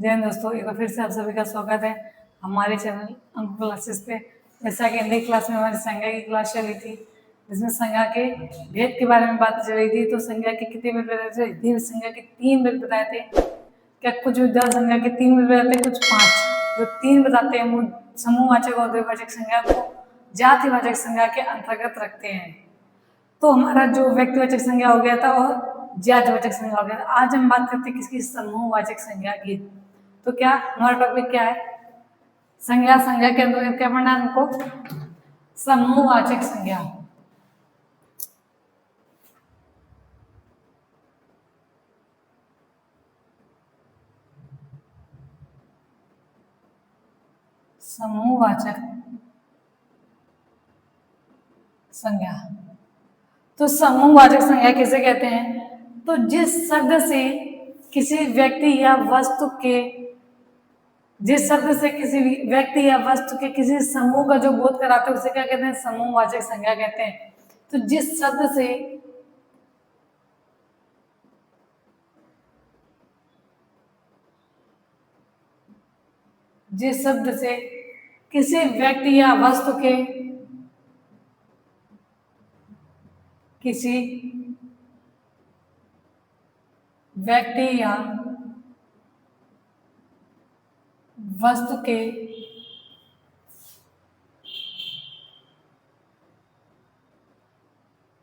जय हिंद दोस्तों, एक बार फिर से आप सभी का स्वागत है हमारे चैनल अंक क्लासेस पे। जैसा कि हिंदी क्लास में हमारी संज्ञा की क्लास चली थी, जिसमें संज्ञा के भेद के बारे में बात चल रही थी। तो संज्ञा के कितने भेद बताए थे? हिंदी में संज्ञा के 3 भेद बताए थे। क्या कुछ विद्यार्थी संज्ञा के 3 भेद बताते हैं, कुछ 5। जो 3 बताते हैं वो समूहवाचक और द्विवाचक संज्ञा को जातिवाचक संज्ञा के अंतर्गत रखते हैं। तो हमारा जो व्यक्तिवाचक संज्ञा हो गया था और जातिवाचक संज्ञा हो गया था। आज हम बात करते हैं किसकी? समूहवाचक संज्ञा की। तो क्या हमारा टॉपिक क्या है? संज्ञा। संज्ञा के अंतर्गत क्या पढ़ना है हमको? समूहवाचक संज्ञा। समूहवाचक संज्ञा। तो समूहवाचक संज्ञा किसे कहते हैं? तो जिस शब्द से किसी व्यक्ति या वस्तु के किसी समूह का जो बोध कराते हैं उसे क्या कहते हैं? समूहवाचक संज्ञा कहते हैं। तो जिस शब्द से किसी व्यक्ति या वस्तु के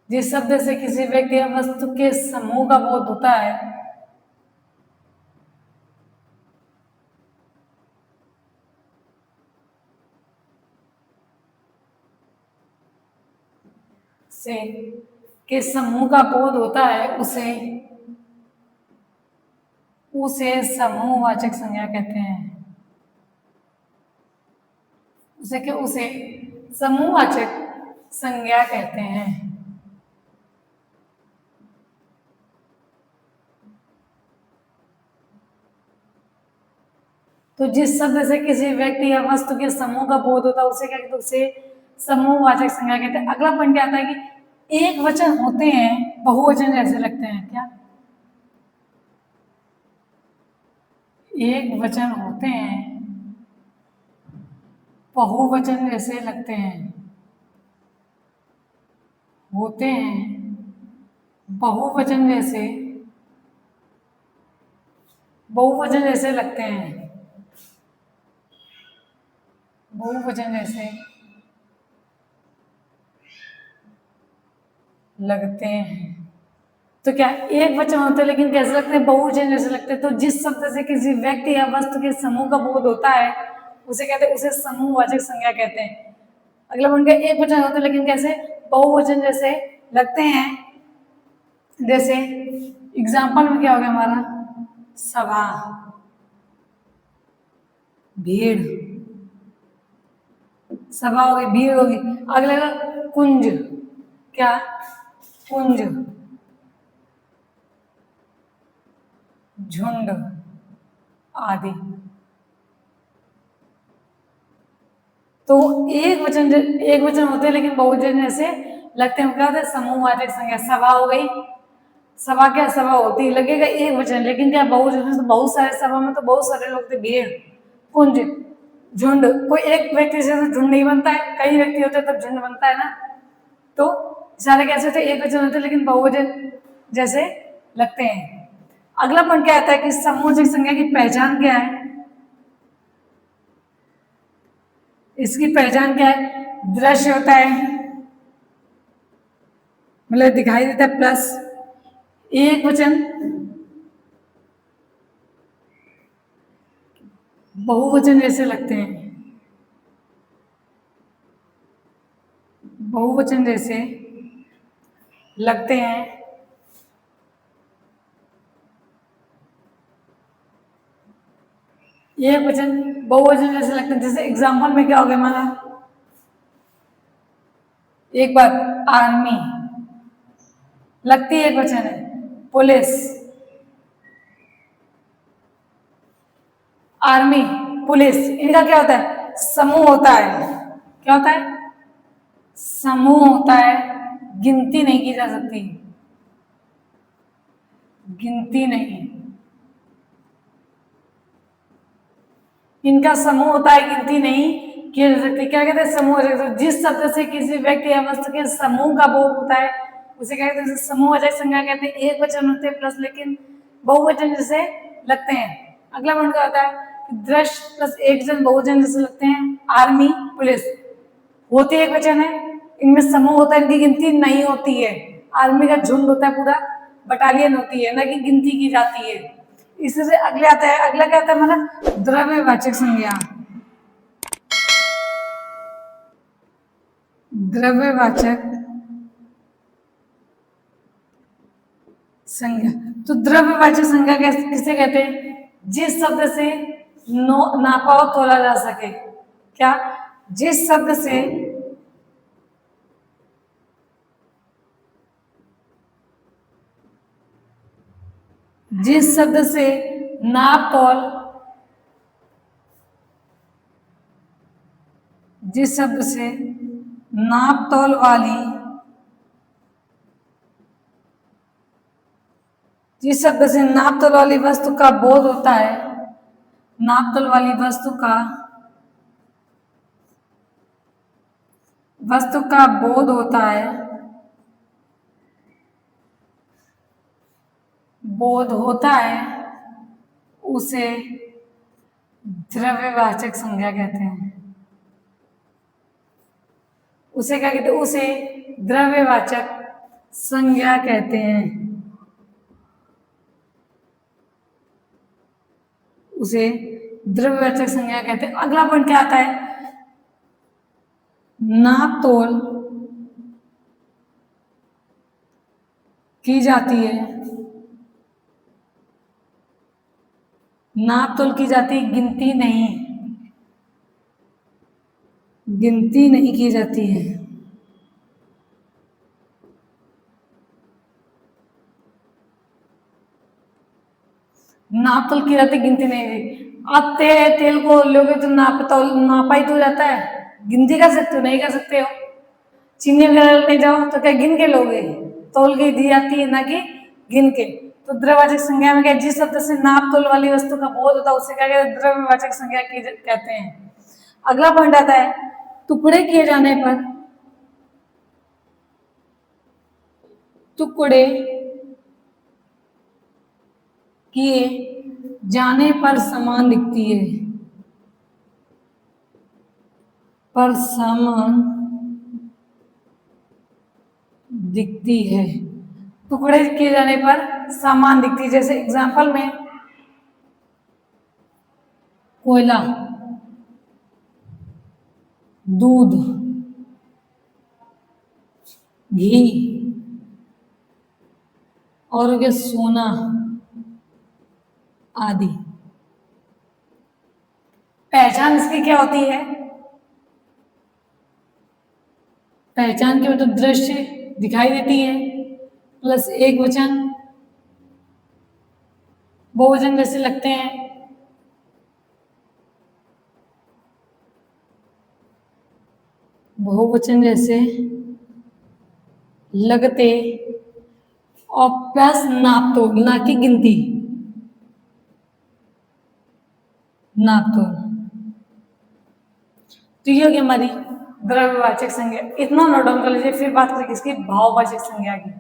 जिस शब्द से किसी व्यक्ति या वस्तु के समूह का बोध होता है उसे समूहवाचक संज्ञा कहते हैं। उसे समूहवाचक संज्ञा कहते हैं। तो जिस शब्द से किसी व्यक्ति या वस्तु के समूह का बोध होता है उसे क्या कहते हैं? उसे समूहवाचक संज्ञा कहते हैं। अगला पॉइंट क्या आता है कि एक वचन होते हैं बहुवचन जैसे लगते हैं। क्या एक वचन होते हैं बहुवचन जैसे लगते हैं? बहुवचन जैसे लगते हैं। बहुवचन जैसे लगते हैं। तो क्या एक वचन होते हैं लेकिन कैसे लगते हैं? बहुवचन जैसे लगते हैं। तो जिस शब्द से किसी व्यक्ति या वस्तु के समूह का बोध होता है उसे कहते हैं, उसे समूहवाचक संज्ञा कहते हैं। अगला पॉइंट, एक वचन होते हैं लेकिन कैसे? बहुवचन जैसे लगते हैं। जैसे एग्जाम्पल में क्या हो गया हमारा? सभा, भीड़। सभा हो गई, भीड़ होगी। अगला कुंज। क्या? कुंज, झुंड आदि। तो एक वचन होते हैं लेकिन बहुवचन जैसे लगते हैं। क्या होता है? समूहवाचक संज्ञा। सभा हो गई, सभा क्या? सभा होती लगेगा एक वचन, लेकिन क्या बहुवचन तो बहुत सारे, सभा में तो बहुत सारे लोग थे। भीड़, कुंज, झुंड। कोई एक व्यक्ति से तो झुंड नहीं बनता है, कई व्यक्ति होते हैं तब झुंड बनता है ना। तो सारे कैसे होते हैं? एक वचन होते हैं लेकिन बहुवचन जैसे लगते हैं। अगला पॉइंट क्या आता है कि समूहवाचक संज्ञा की पहचान क्या है? इसकी पहचान क्या है? दृश्य होता है, मतलब दिखाई देता है, प्लस एक वचन, बहुवचन जैसे लगते हैं। बहुवचन जैसे लगते हैं। एक वचन बहुवचन जैसे लगते हैं। जैसे एग्जाम्पल में क्या हो गया हमारा? एक बार आर्मी लगती है, एक वचन है। पुलिस, आर्मी, पुलिस, इनका क्या होता है? समूह होता है। क्या होता है? समूह होता है। गिनती नहीं की जा सकती, गिनती नहीं। इनका समूह होता है, गिनती नहीं की जा सकती। क्या कहते हैं? समूह। जिस शब्द से किसी व्यक्ति या वस्तु के समूह का बोध होता है उसे क्या कहते हैं? समूहवाचक संज्ञा कहते हैं। एक वचन होते हैं प्लस लेकिन बहुवचन जैसे लगते हैं। अगला पॉइंट क्या होता है? दृश्य प्लस एक जन बहुवचन जैसे लगते हैं। आर्मी, पुलिस होती एक वचन है, इनमें समूह होता है, इनकी गिनती नहीं होती है। आर्मी का झुंड होता है, पूरा बटालियन होती है, ना कि गिनती की जाती है। इससे अगले आता है, अगला क्या आता है हमारा? द्रव्यवाचक संज्ञा। द्रव्यवाचक संज्ञा। तो द्रव्यवाचक संज्ञा किसे कहते हैं? जिस शब्द से नापा और तोला जा सके। क्या? जिस शब्द से नाप तोल जिस शब्द से नाप तोल वाली जिस शब्द से नाप तोल वाली वस्तु का बोध होता है, नाप तोल वाली वस्तु का बोध होता है, उसे द्रव्यवाचक संज्ञा कहते हैं। उसे क्या कहते हैं? उसे द्रव्यवाचक संज्ञा कहते हैं। उसे द्रव्यवाचक संज्ञा कहते हैं। अगला पॉइंट क्या आता है? नाप तोल की जाती है, नाप तोल की जाती, गिनती नहीं की जाती है। नाप तोल की जाती, गिनती नहीं। आप तेल को लोगे तो नापा ही तो जाता है, गिनती कर सकते हो? नहीं कर सकते हो। चीनी वगैरह लेने जाओ तो क्या गिन के लोगे? तोल के दी जाती है, ना कि गिन के। तो द्रव्यवाचक संज्ञा में क्या? जिस शब्द से नाप तोल वाली वस्तु का बोध होता है उसे क्या कहते हैं? द्रव्यवाचक संज्ञा कहते हैं। अगला पॉइंट आता है, टुकड़े किए जाने पर समान दिखती है। टुकड़े किए जाने पर समान दिखती है। जैसे एग्जांपल में कोयला, दूध, घी और हो गया सोना आदि। पहचान इसकी क्या होती है? पहचान के मतलब दृश्य दिखाई देती है, प्लस एक वचन बहुवचन जैसे लगते हैं। बहुवचन जैसे लगते और प्लस नाप तोल, ना की गिनती, नाप तोल। तो ये हो गई हमारी द्रव्यवाचक संज्ञा। इतना नोट डाउन कर लीजिए, फिर बात करेंगे इसकी भाववाचक संज्ञा की।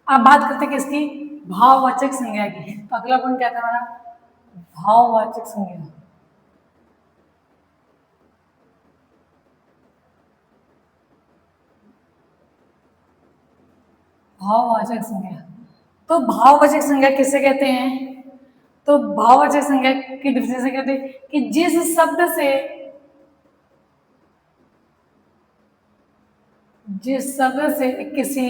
अब बात करते हैं किसकी, भाववाचक संज्ञा की। तो अगला पॉइंट क्या था हमारा, भाववाचक संज्ञा। भाववाचक संज्ञा, तो भाववाचक संज्ञा किसे कहते हैं, तो भाववाचक संज्ञा की डिफिनेशन कहते हैं कि जिस शब्द से किसी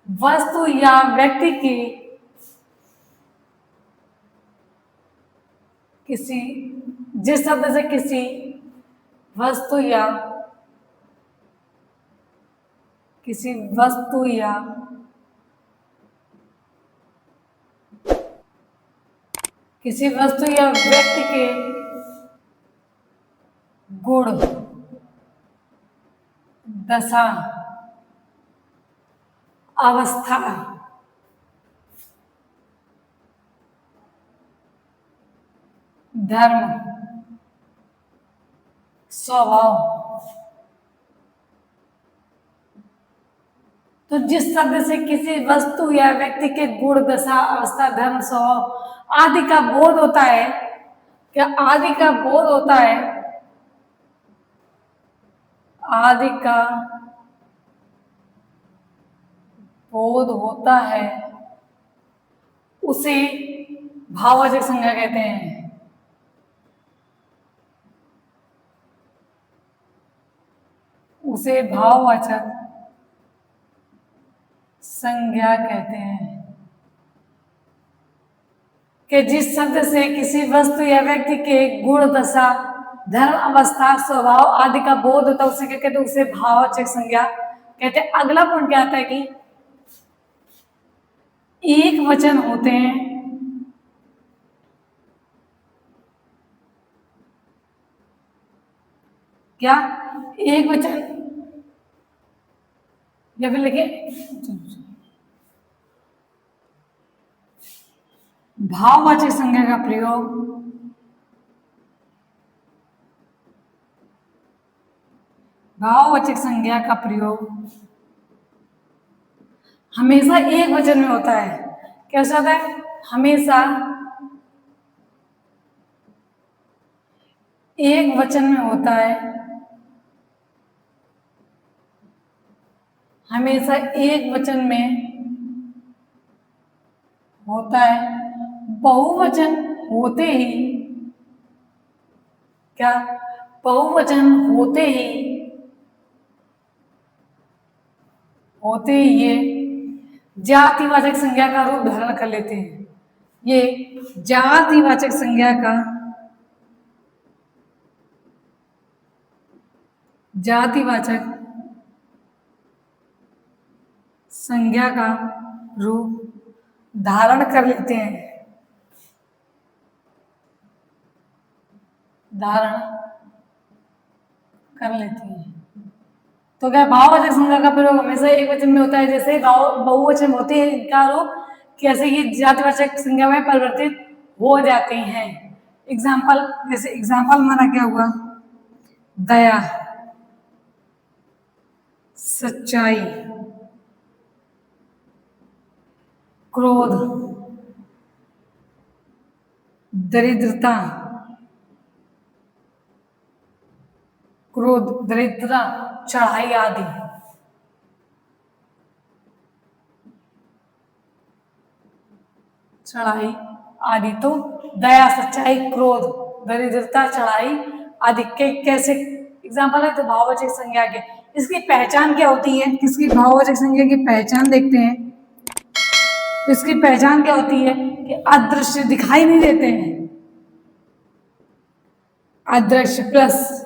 वस्तु या व्यक्ति की किसी जिस शब्द से किसी वस्तु या किसी वस्तु या किसी वस्तु या व्यक्ति के गुण, दशा, अवस्था, धर्म, स्वभाव, तो जिस शब्द से किसी वस्तु या व्यक्ति के गुण, दशा, अवस्था, धर्म, स्वभाव आदि का बोध होता है, क्या आदि का बोध होता है, आदि का बोध होता है, उसे भाववाचक संज्ञा कहते हैं। उसे भाववाचक संज्ञा कहते हैं कि जिस शब्द से किसी वस्तु या व्यक्ति के गुण, दशा, धर्म, अवस्था, स्वभाव आदि का बोध होता है, उसे क्या कहते हैं, उसे भाववाचक संज्ञा कहते हैं। अगला पॉइंट क्या आता है कि एक वचन होते हैं, क्या एक वचन, या फिर लिखे भाववाचक संज्ञा का प्रयोग भाववाचक संज्ञा का प्रयोग हमेशा एक वचन में होता है। कैसा होता है, हमेशा एक वचन में होता है, हमेशा एक वचन में होता है, बहुवचन होते ही, क्या बहुवचन होते ही ये जातिवाचक संज्ञा का रूप धारण कर लेते हैं। ये जातिवाचक संज्ञा का रूप धारण कर लेते हैं, तो क्या भाववाचक संज्ञा का प्रयोग हमेशा एक वचन में होता है, जैसे बहुवचन होते हैं इनका रूप कैसे ये जातिवाचक संज्ञा में परिवर्तित हो जाते हैं। एग्जाम्पल, जैसे एग्जाम्पल हमारा क्या हुआ, दया, सच्चाई, क्रोध, दरिद्रता, चढ़ाई आदि। तो दया, सच्चाई, क्रोध, दरिद्रता, चढ़ाई आदि के कैसे एग्जाम्पल है, तो भाववाचक संज्ञा के। इसकी पहचान क्या होती है, किसकी भाववाचक संज्ञा की पहचान देखते हैं। इसकी पहचान क्या होती है कि अदृश्य, दिखाई नहीं देते हैं, अदृश्य प्लस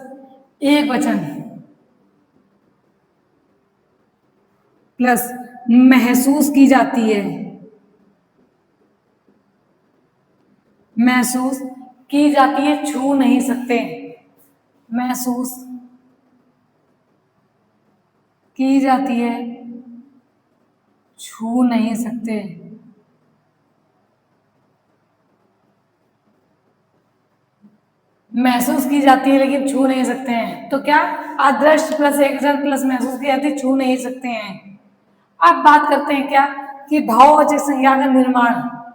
एक वचन प्लस महसूस की जाती है, छू नहीं सकते, महसूस की जाती है, छू नहीं सकते। महसूस की जाती है लेकिन छू नहीं सकते हैं, तो क्या अदृश्य प्लस एक वचन प्लस महसूस की जाती है, छू नहीं सकते हैं। अब बात करते हैं क्या कि भाववाचक संज्ञा का निर्माण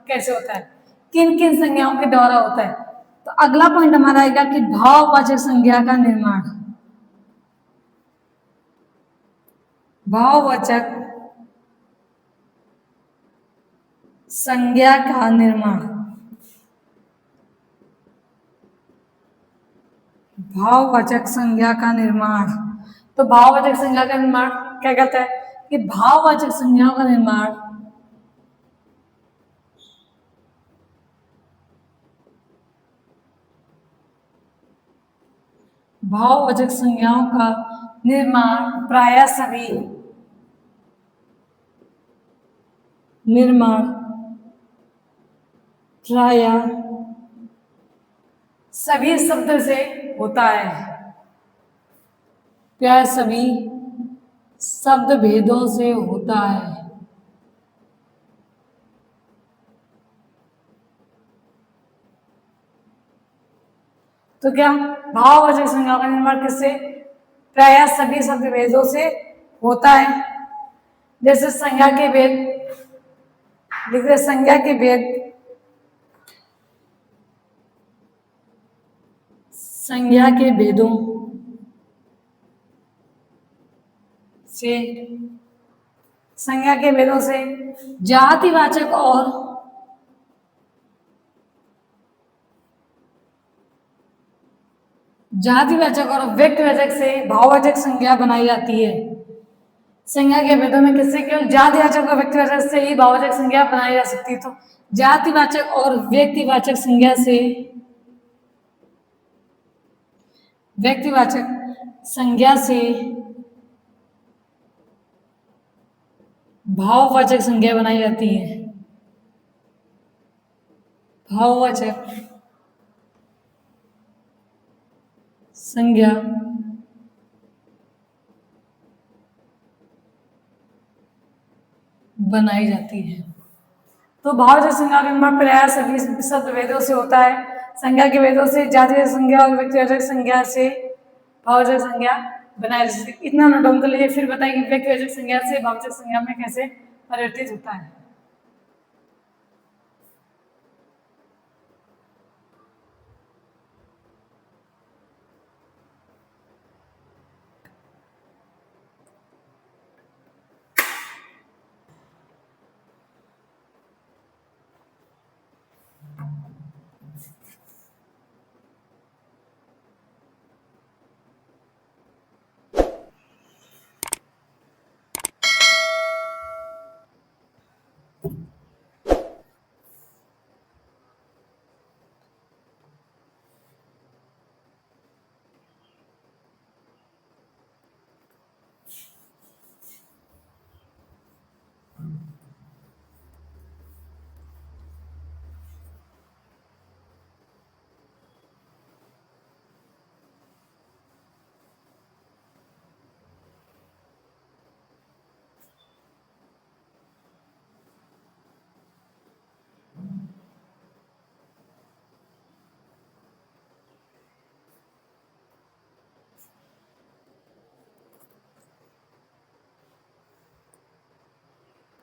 कैसे होता है, किन किन संज्ञाओं के द्वारा होता है। तो अगला पॉइंट हमारा आएगा कि भाववाचक संज्ञा का निर्माण। भाववाचक संज्ञा का निर्माण। भाववाचक संज्ञा का निर्माण। तो भाववाचक संज्ञा का निर्माण क्या कहता है कि भाववाचक संज्ञाओं का निर्माण भाववाचक संज्ञाओं का निर्माण प्रायः सभी शब्द से होता है, प्राय सभी शब्द भेदों से होता है। तो क्या भाववाचक संज्ञाओं का निर्माण किससे, प्रायः सभी शब्द भेदों से होता है। जैसे संज्ञा के भेद लिख रहे, संज्ञा के भेद, संज्ञा के भेदों से, संज्ञा के भेदों से जातिवाचक और व्यक्तिवाचक से भाववाचक संज्ञा बनाई जाती है। संज्ञा के भेदों में किससे, केवल जातिवाचक और व्यक्तिवाचक से ही भाववाचक संज्ञा बनाई जा सकती है। तो जातिवाचक और व्यक्तिवाचक संज्ञा से भाववाचक संज्ञा बनाई जाती है। भाववाचक संज्ञा बनाई जाती है। तो भाववाचक संज्ञा का निर्माण प्रायः सभी शब्द भेदों से होता है। संज्ञा के भेदों से जातिवाचक संज्ञा और व्यक्तिवाचक संज्ञा से भाववाचक संज्ञा बनाई जाती है। इतना नोट डाउन कर लीजिए, फिर बताएंगे व्यक्तिवाचक संज्ञा से भाववाचक संज्ञा में कैसे परिवर्तित होता है।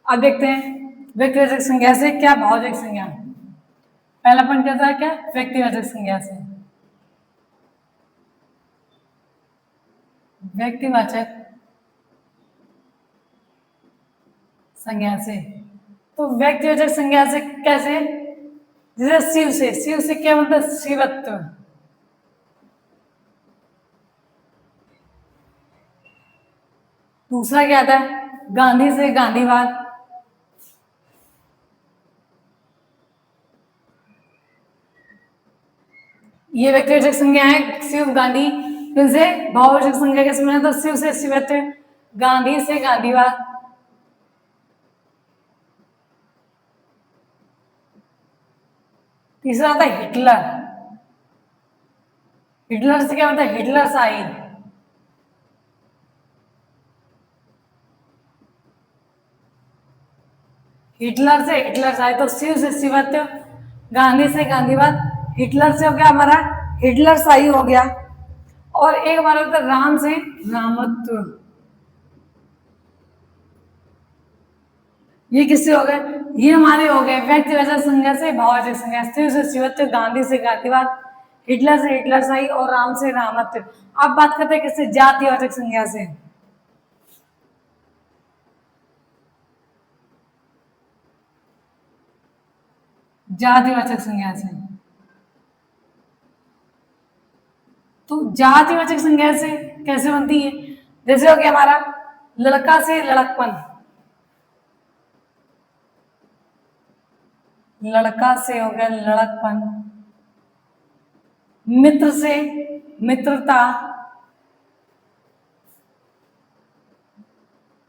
अब देखते हैं व्यक्तिवाचक संज्ञा से क्या भाववाचक संज्ञा। पहला पॉइंट कहता है क्या, व्यक्तिवाचक संज्ञा से। व्यक्तिवाचक संज्ञा से, तो व्यक्तिवाचक संज्ञा से कैसे, जैसे शिव से क्या मतलब, शिवत्व। दूसरा क्या आता है, गांधी से गांधीवाद। ये व्यक्तिवाचक संज्ञा है शिव गांधी। इनसे भाववाचक संज्ञा कैसे बना, तो शिव से शिवत्व, गांधी से गांधीवाद। तीसरा आता है हिटलर। हिटलर से क्या होता है, हिटलर शाही। हिटलर से हिटलर शाही, तो शिव से शिवत्व, गांधी से गांधीवाद, हिटलर से हो गया हमारा हिटलर शाही हो गया, और एक हमारा होता है राम से रामत्व। ये किससे हो गए? ये हमारे हो गए व्यक्तिवाचक संज्ञा से भाववाचक संज्ञा। स्त्री से स्त्रीत्व, गांधी से गांधीवाद, हिटलर से हिटलरशाही और राम से रामत्व। अब बात करते हैं किससे? जातिवाचक संज्ञा से। जातिवाचक संज्ञा से। तो जातिवाचक संज्ञा से कैसे बनती है? जैसे हो गया हमारा लड़का से लड़कपन, लड़का से हो गया लड़कपन। मित्र से मित्रता,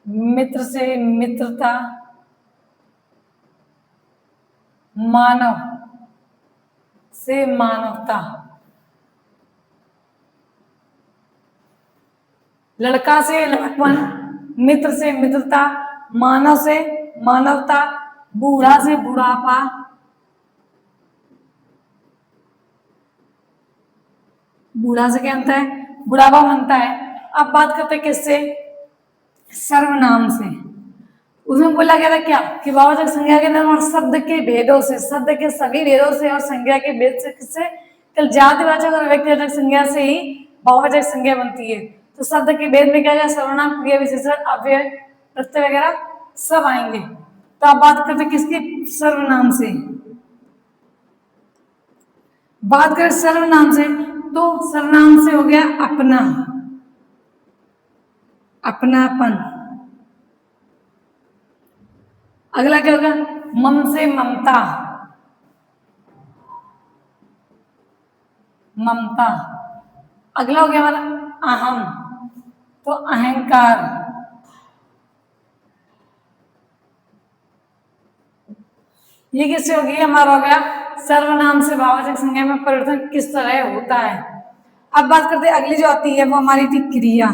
मित्र से मित्रता। मानव से मानवता, लड़का से लड़कपन, मित्र से मित्रता, मानव से मानवता, बूढ़ा से बुढ़ापा, बूढ़ा से क्या बनता है? बुढ़ापा बनता है। अब बात करते हैं किससे? सर्वनाम से। उसमें बोला गया था क्या कि भाववाचक संज्ञा के निर्माण शब्द के भेदों से, शब्द के सभी भेदों से और संज्ञा के भेद से किससे? कल जातिवाचक और व्यक्तिवाचक संज्ञा से ही भाववाचक संज्ञा बनती है। तो शब्द के भेद में क्या क्या? सर्वनाम, क्रिया विशेषण, अव्यय, प्रत्यय वगैरह सब आएंगे। तो आप बात करते किसके? सर्वनाम से। बात करें सर्वनाम से तो सर्वनाम से हो गया अपना, अपनापन। अगला क्या होगा? मम से ममता, ममता। अगला हो गया हमारा अहम, तो अहंकार। ये किससे होगी? हमारा हो गया सर्वनाम से भाववाचक संज्ञा में परिवर्तन किस तरह होता है। अब बात करते हैं अगली जो आती है वो हमारी थी क्रिया।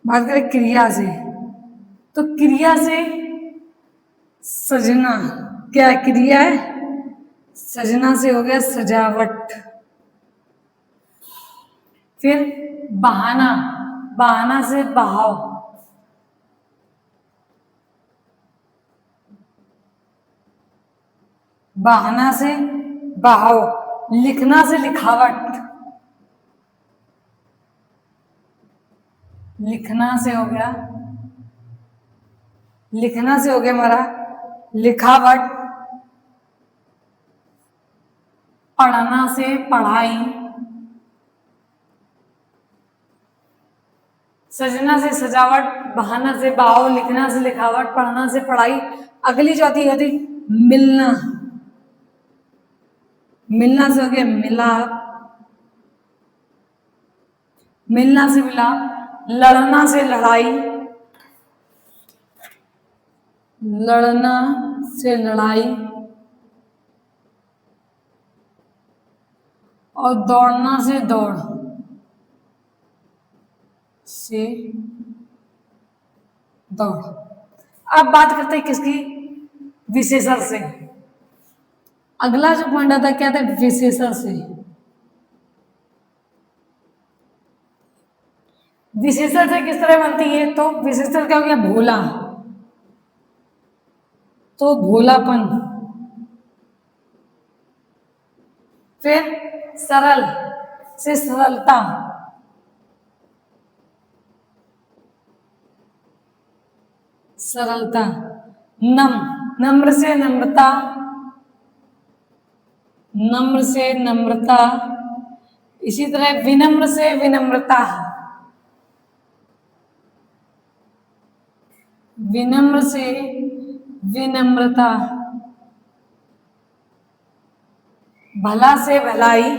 बात करें क्रिया से तो क्रिया से सजना, क्या क्रिया है? सजना से हो गया सजावट। फिर बहाना, बहाना से बहाव, बहाना से बहाव। लिखना से लिखावट, लिखना से हो गया, लिखना से हो गया हमारा लिखावट। पढ़ना से पढ़ाई, सजना से सजावट, बहाना से बहाव, लिखना से लिखावट, पढ़ना से पढ़ाई। अगली जो आती है मिलना, मिलना से हो गया मिलाप, मिलना से मिलाप। लड़ना से लड़ाई, लड़ना से लड़ाई। और दौड़ना से दौड़, से दौड़। अब बात करते हैं किसकी? विशेषण से। अगला जो पॉइंट आता है क्या था? विशेषण से। विशेषण से किस तरह बनती है? तो विशेषण क्या हो गया? भोला, तो भोलापन। फिर सरल से सरलता, सरलता। नम, नम्र से नम्रता, नम्र से नम्रता। इसी तरह विनम्र से विनम्रता, विनम्र से विनम्रता। भला से भलाई,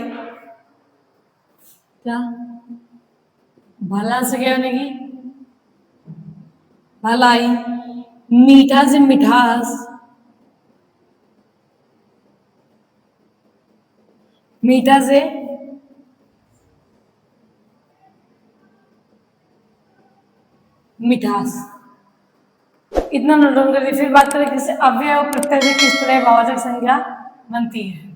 क्या? भला से क्या बनेगी? भलाई। मीठा से मिठास, मीठा से मिठास। इतना नोट डाउन करिए। फिर बात करें किससे? अव्यय और प्रत्यय से किस तरह भाववाचक संज्ञा बनती है।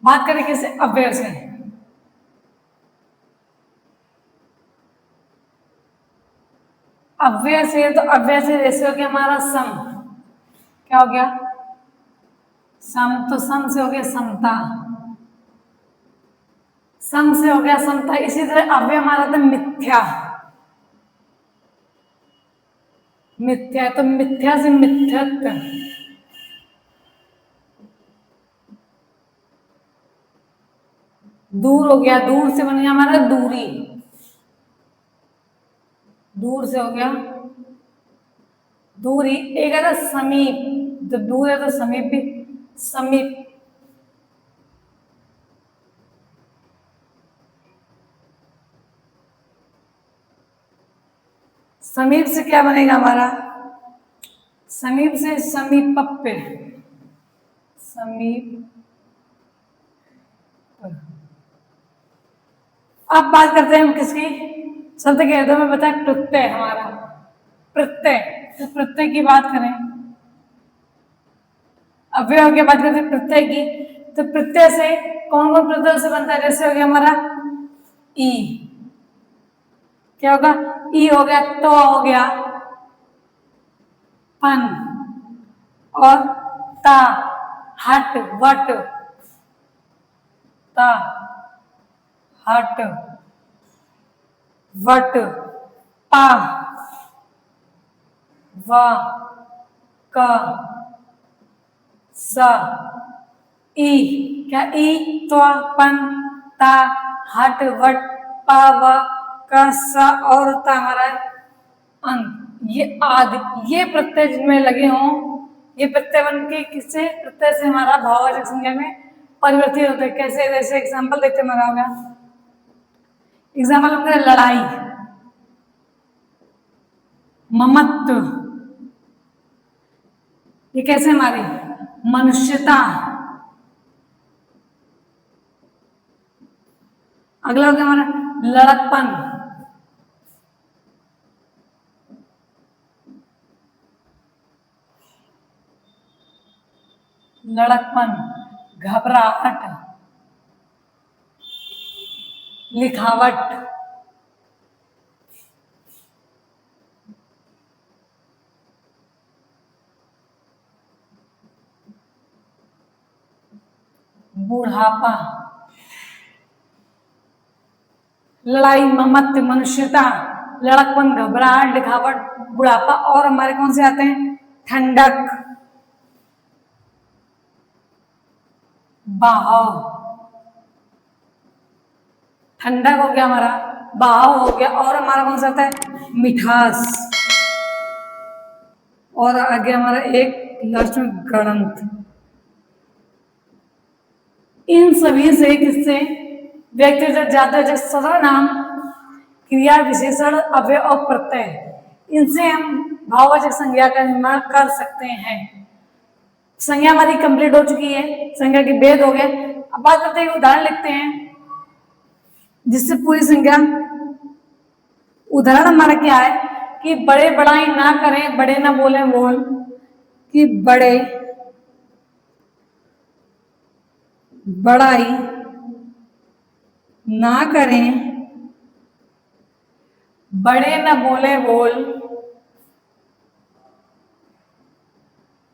बात करें किससे? अव्यय से। अव्यय से, तो अव्यय से जैसे हो गया हमारा सम। क्या हो गया? सम। तो सम से हो गया समता। सम से हो गया समता। इसी तरह अव्यय हमारा था मिथ्या। मिथ्या, तो मिथ्या से मिथ्यत्व। दूर हो गया, दूर से बन गया हमारा दूरी। दूर से हो गया दूरी। एक है था समीप, जब दूर है तो समीप भी। समीप। समीप से क्या बनेगा हमारा? समीप से समीपप्य। समीप। अब बात करते हैं हम किसकी? शब्द के दो में बताया प्रत्यय हमारा। प्रत्यय, तो प्रत्यय की बात करें, अव्यय की बात करते हैं प्रत्यय की। तो प्रत्यय से कौन कौन प्रत्यय से बनता है? जैसे हो गया हमारा ई। क्या होगा? ई हो गया, तो हो गया पन, और ता, हट वट। ता, हट वट, पा, व, क, स, ई। क्या? ई, त्वा, पन, ता, हट वट, पा, व, क, स और ता हमारा अंत। ये आदि, ये प्रत्यय जिनमें लगे हों, ये प्रत्यय बन के किससे? प्रत्यय से हमारा भाववाचक संज्ञा में परिवर्तित होते हैं। कैसे? जैसे एग्जाम्पल देखते मजा होगा। एग्जाम्पल होगा लड़ाई, ममत्व। ये कैसे हमारी? मनुष्यता। अगला हो गया हमारा लड़कपन। लड़कपन, घबराहट, लिखावट, बुढ़ापा। लड़ाई, ममत्व, मनुष्यता, लड़कपन, घबराहट, लिखावट, बुढ़ापा और हमारे कौन से आते हैं? ठंडक, बहाव। ठंडक हो गया हमारा, बहाव हो गया, और हमारा कौन सा आता है? मिठास। और आगे हमारा एक लास्ट में गणंत। इन सभी से किससे व्यक्ति जब जाते हैं? सर्वनाम, क्रिया विशेषण, अव्यय और प्रत्यय, इनसे हम भाववाचक संज्ञा का निर्माण कर सकते हैं। संज्ञा हमारी कंप्लीट हो चुकी है, संज्ञा के भेद हो गए। अब बात करते हैं, उदाहरण लिखते हैं जिससे पूरी संज्ञा। उदाहरण हमारा क्या है कि बड़े बड़ाई ना करें, बड़े ना बोले बोल। कि बड़े बड़ाई ना करें, बड़े ना बोले बोल।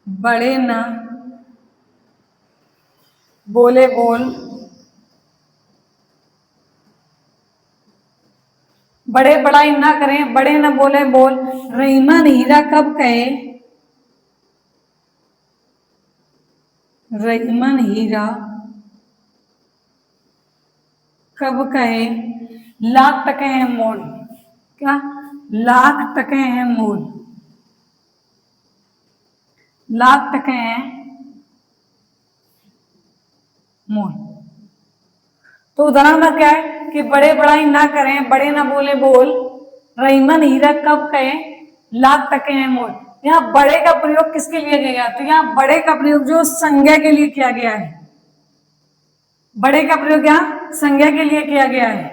बड़े ना बोले बोल। बड़े बड़ाई ना करें, बड़े ना बोले बोल। रहीमन हीरा कब कहे? रहीमन हीरा कब कहे? लाख टके हैं मोल। क्या? लाख टके हैं मोल। लाख टके हैं मोल। तो उदाहरण का क्या है कि बड़े बड़ाई ना करें, बड़े ना बोले बोल। रहीमन हीरा कब कहे? लाख टके हैं मोल। यहाँ बड़े का प्रयोग किसके लिए किया गया? तो यहाँ बड़े का प्रयोग जो संज्ञा के लिए किया गया है। बड़े का प्रयोग यहाँ संज्ञा के लिए किया गया है।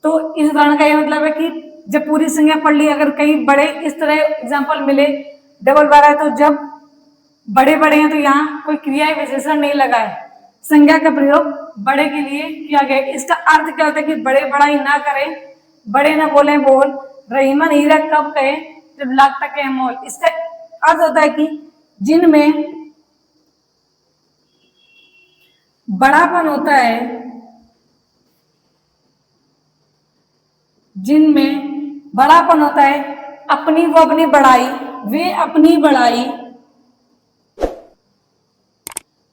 तो इस उदाहरण का यह मतलब है कि जब पूरी संज्ञा पढ़ ली, अगर कहीं बड़े इस तरह एग्जाम्पल मिले डबल बार है, तो जब बड़े बड़े हैं तो यहाँ कोई क्रिया विशेषण नहीं लगा है, संज्ञा का प्रयोग बड़े के लिए किया गया। इसका अर्थ क्या होता है कि बड़े बड़ाई ना करें, बड़े ना बोले बोल, रहीमन हीरा कब कहे, जब लाख टके अमोल। इसका अर्थ होता है कि जिनमें बड़ापन होता है, जिनमें बड़ापन होता है, अपनी वो अपनी बड़ाई, वे अपनी बड़ाई,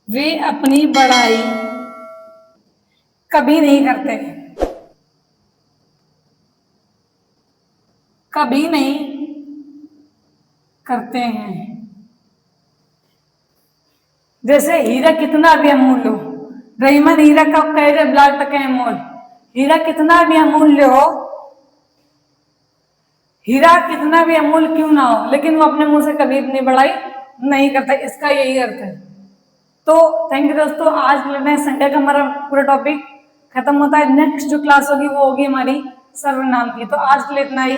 वे अपनी बड़ाई कभी नहीं करते, कभी नहीं करते हैं। जैसे हीरा कितना भी अमूल्य हो, रहीमन हीरा कब कहे जब लाख टके अमोल। हीरा कितना भी अमूल्य हो, हीरा कितना भी अमूल्य क्यों ना हो, लेकिन वो अपने मुंह से कभी अपनी बड़ाई नहीं करता। इसका यही अर्थ है। तो थैंक यू दोस्तों, आज लेना है संख्या का हमारा पूरा टॉपिक खत्म होता है। नेक्स्ट जो क्लास होगी वो होगी हमारी सर्वनाम की। तो आज के लिए इतना ही।